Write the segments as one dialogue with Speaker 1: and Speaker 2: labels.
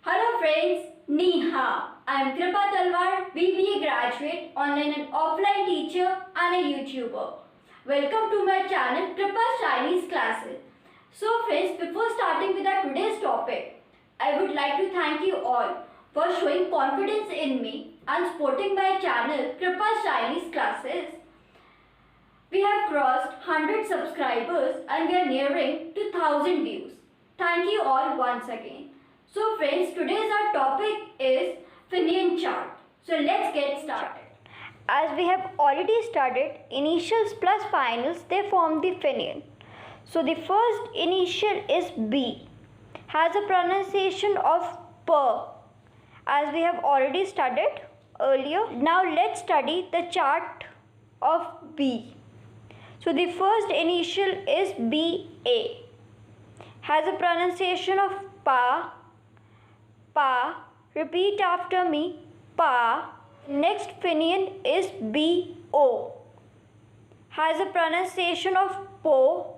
Speaker 1: Hello friends, Ni Hao. I am Kripa BBA graduate, online and offline teacher and a YouTuber. Welcome to my channel Kripa's Chinese Classes. So friends, before starting with our today's topic, I would like to thank you all for showing confidence in me and supporting my channel Kripa's Chinese Classes. We have crossed 100 subscribers and we are nearing to 1000 views. Thank you all once again. So friends, today's our topic is Pinyin chart. So let's get started. As we have already studied, initials plus finals, they form the Pinyin. So the first initial is B, has a pronunciation of P, as we have already studied earlier. Now let's study the chart of B. So the first initial is BA, has a pronunciation of Pa, Pa. Repeat after me, Pa. Next Pinyin is BO, has a pronunciation of Po,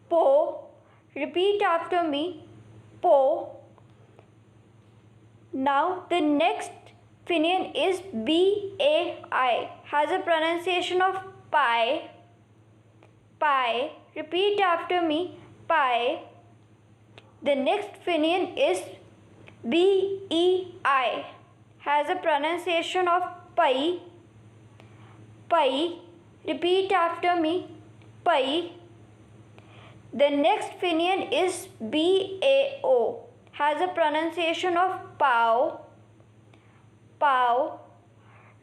Speaker 1: Po. Repeat after me, Po. Now the next Pinyin is BAI, has a pronunciation of Pi, Pi. Repeat after me, Pi. The next Pinyin is BEI, has a pronunciation of Pai, Pai. Repeat after me, Pai. The next Pinyin is BAO, has a pronunciation of Pao, Pao.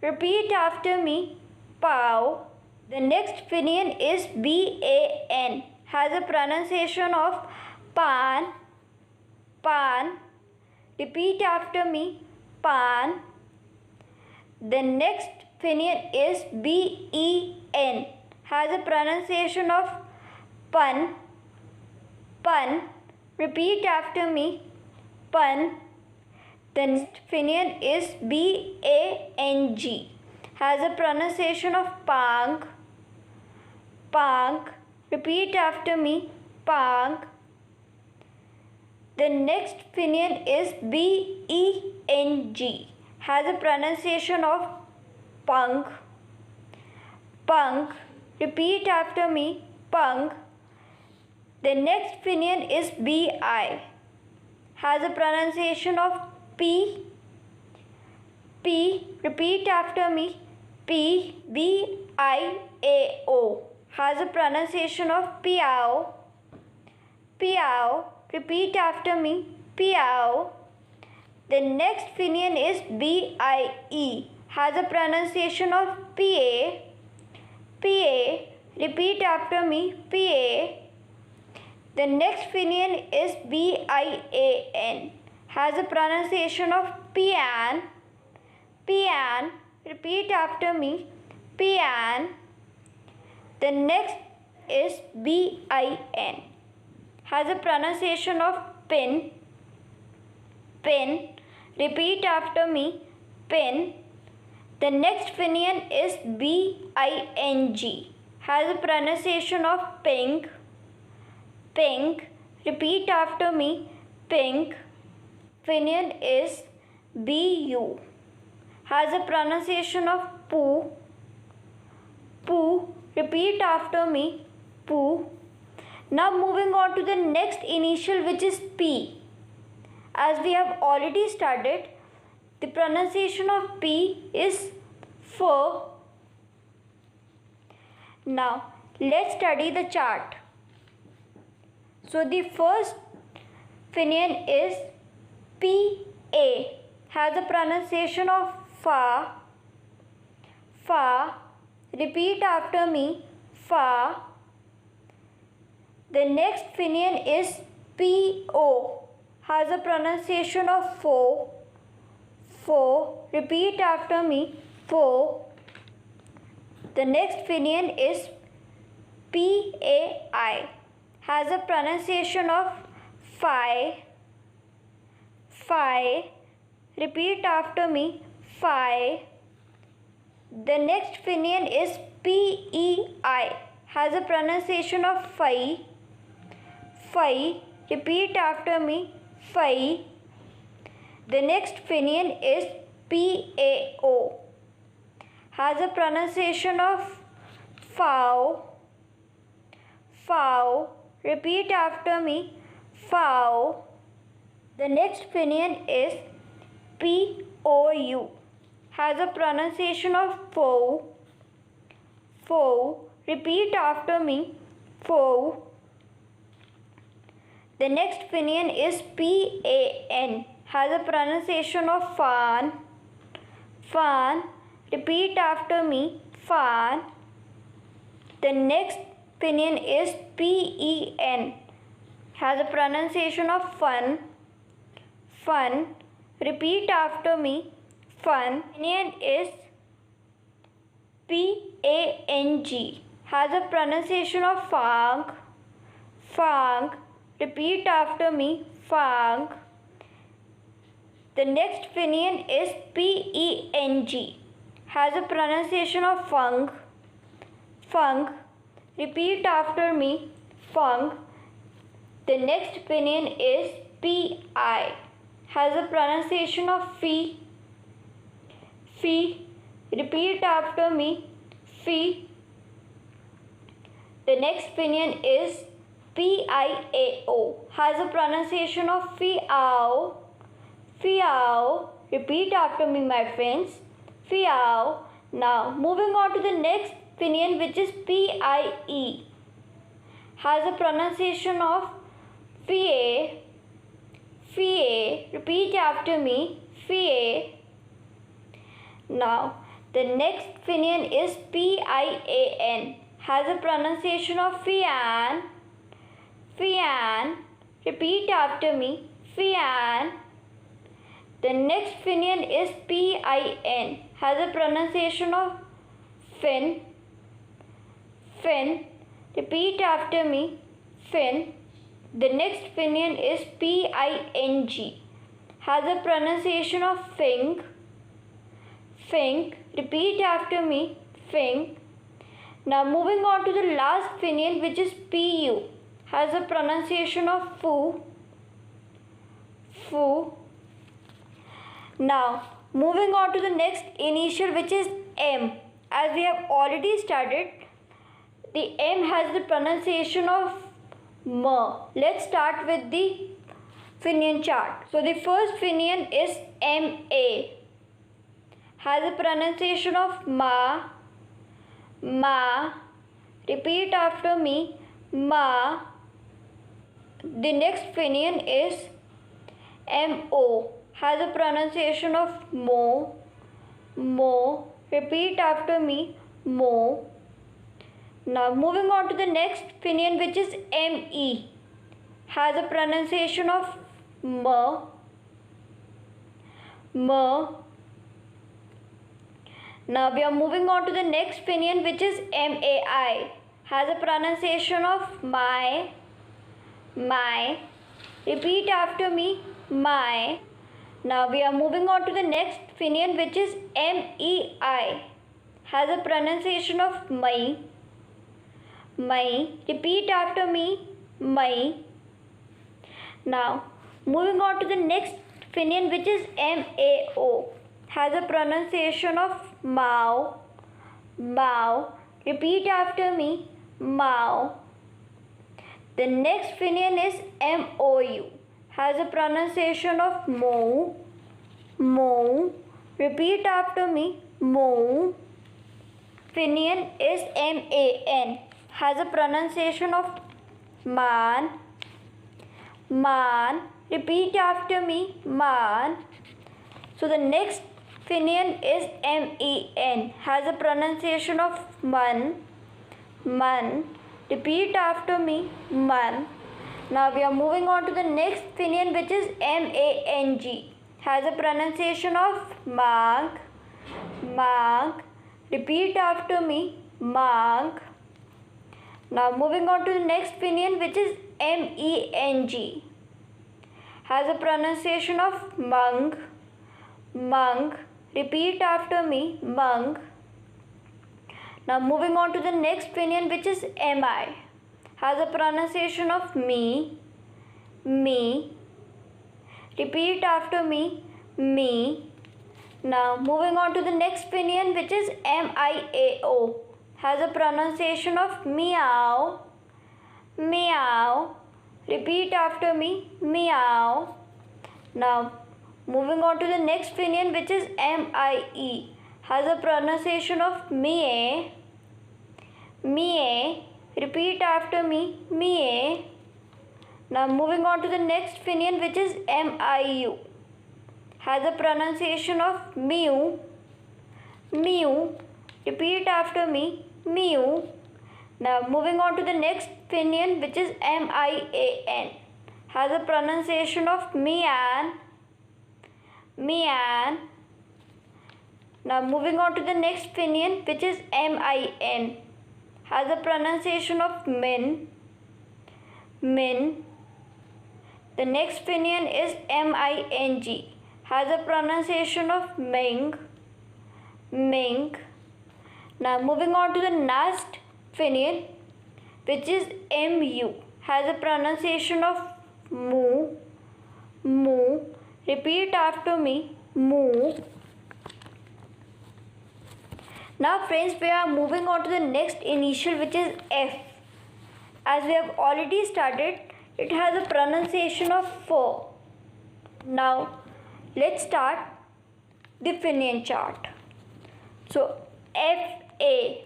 Speaker 1: Repeat after me, Pao. The next Pinyin is BAN, has a pronunciation of Paan, Pan. Repeat after me, Pan. The next Pinyin is BEN, has a pronunciation of Pan, Pan. Repeat after me, Pan. The next Pinyin is BANG, has a pronunciation of Pang, Pang. Repeat after me, Pang. The next Pinyin is BENG, has a pronunciation of Pung, Pung. Repeat after me, Pung. The next Pinyin is BI, has a pronunciation of P, P. Repeat after me, P. BIAO, has a pronunciation of Piao, Piao. Repeat after me, Piao. The next Pinyin is BIE, has a pronunciation of PA, PA. Repeat after me, PA. The next Pinyin is BIAN, has a pronunciation of Pian, Pian. Repeat after me, Pian. The next is BIN, has a pronunciation of Pin, Pin. Repeat after me, Pin. The next Pinyin is BING, has a pronunciation of Pink, Pink. Repeat after me, Pink. Pinyin is BU, has a pronunciation of Poo, Poo. Repeat after me, Poo. Now moving on to the next initial, which is P. As we have already studied, the pronunciation of P is F. Now let's study the chart. So the first Pinyin is PA, has a pronunciation of Fa, Fa. Repeat after me, Fa. The next Pinyin is PO, has a pronunciation of Fo, Fo. Repeat after me, Fo. The next Pinyin is PAI, has a pronunciation of Phi, Phi. Repeat after me, Phi. The next Pinyin is PEI, has a pronunciation of Phi, Fai. Repeat after me. Fai. The next Pinyin is PAO. Has a pronunciation of Fao. Fao. Repeat after me. Fao. The next Pinyin is POU. Has a pronunciation of Fo. Fo. Repeat after me. Fo. The next Pinyin is PAN. Has a pronunciation of Fan. Fan. Repeat after me. Fan. The next Pinyin is PEN. Has a pronunciation of Fun. Fun. Repeat after me. Fun. Pinyin is PANG. Has a pronunciation of Fang. Fang. Repeat after me. Fang. The next Pinyin is PENG. Has a pronunciation of Fung. Fung. Repeat after me. Fung. The next Pinyin is PI. Has a pronunciation of Fi. Fi. Repeat after me. Fi. The next Pinyin is PIAO. Has a pronunciation of Fiao. Fiao. Repeat after me, my friends. Fiao. Now moving on to the next Pinyin, which is PIE. Has a pronunciation of Fie. Fie. Repeat after me. Fie. Now the next Pinyin is PIAN. Has a pronunciation of Fian. Fian. Repeat after me. Fian. The next Pinyin is PIN. Has a pronunciation of Fin. Fin. Repeat after me. Fin. The next Pinyin is PING. Has a pronunciation of Fing. Fing. Repeat after me. Fing. Now moving on to the last Pinyin, which is PU. Has a pronunciation of Fu. Fu. Now moving on to the next initial, which is M. As we have already studied, the M has the pronunciation of M. Let's start with the Pinyin chart. So the first Pinyin is MA. Has a pronunciation of Ma. Ma. Repeat after me. Ma. The next Pinyin is MO. Has a pronunciation of Mo. Mo. Repeat after me. Mo. Now moving on to the next Pinyin, which is ME. Has a pronunciation of M. M. Now we are moving on to the next Pinyin, which is MAI. Has a pronunciation of My. My. Repeat after me. My. Now we are moving on to the next Pinyin, which is MEI. Has a pronunciation of Mai. Mai. Repeat after me. Mai. Now moving on to the next Pinyin, which is MAO. Has a pronunciation of Mao. Mao. Repeat after me. Mao. The next Pinyin is MOU. Has a pronunciation of Mou. Mou. Repeat after me. Mou. Pinyin is MAN. Has a pronunciation of Man. Man. Repeat after me. Man. So the next Pinyin is MEN. Has a pronunciation of Man. Man. Repeat after me. Man. Now we are moving on to the next Pinyin, which is MANG. Has a pronunciation of Mang. Mang. Repeat after me. Mang. Now moving on to the next Pinyin, which is MENG. Has a pronunciation of Mung. Mung. Repeat after me. Mung. Now moving on to the next Pinyin, which is MI. has a pronunciation of me. Me. Repeat after me. Me. Now moving on to the next pinyin, which is M-I-A-O. Has a pronunciation of meow. Meow. Repeat after me. Meow. Now moving on to the next pinyin, which is M-I-E. Has a pronunciation of mie. Mie. Repeat after me. Mie. Now moving on to the next pinyin, which is M-I-U. Has a pronunciation of mew. Mew. Repeat after me. Mew. Now moving on to the next pinyin, which is M-I-A-N. Has a pronunciation of mian. Mian. Now moving on to the next pinyin, which is M-I-N. Has a pronunciation of min. Min. The next pinyin is M-I-N-G. Has a pronunciation of ming. Ming. Now moving on to the last pinyin, which is M-U. Has a pronunciation of moo. Moo. Repeat after me. Moo. Now friends, we are moving on to the next initial, which is F. As we have already started, it has a pronunciation of fo. Now let's start the pinyin chart. So F-A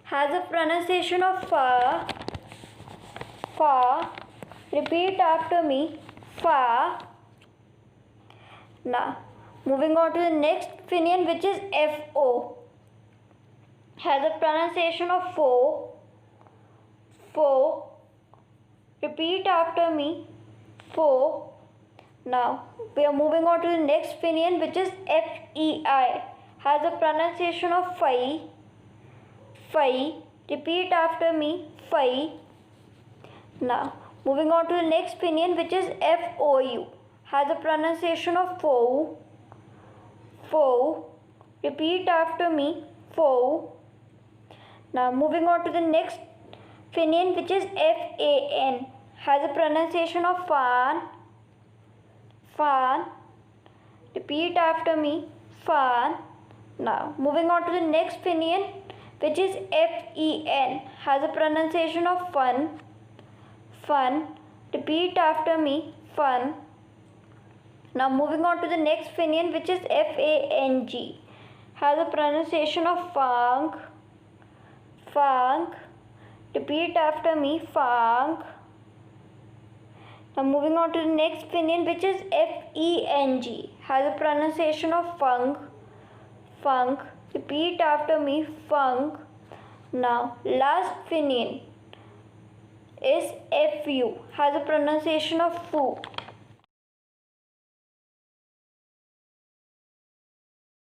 Speaker 1: has a pronunciation of fa. Fa. Repeat after me. Fa. Now moving on to the next pinyin, which is F-O. Has a pronunciation of fo. Fo. Repeat after me. Fo. Now we are moving on to the next pinyin, which is F-E-I. Has a pronunciation of fi. Fi. Repeat after me. Fi. Now moving on to the next pinyin, which is F-O-U. Has a pronunciation of fo. Fo. Repeat after me. Fo. Now moving on to the next pinyin, which is F-A-N. Has a pronunciation of fan. Fan. Repeat after me. Fan. Now moving on to the next pinyin, which is F-E-N. Has a pronunciation of fun. Fun. Repeat after me. Fun. Now moving on to the next pinyin, which is F-A-N-G. Has a pronunciation of fang. Fang. Repeat after me. Fang. Now moving on to the next pinyin, which is F-E-N-G. Has a pronunciation of fung. Fung. Repeat after me. Fung. Now last pinyin is F-U. Has a pronunciation of fu.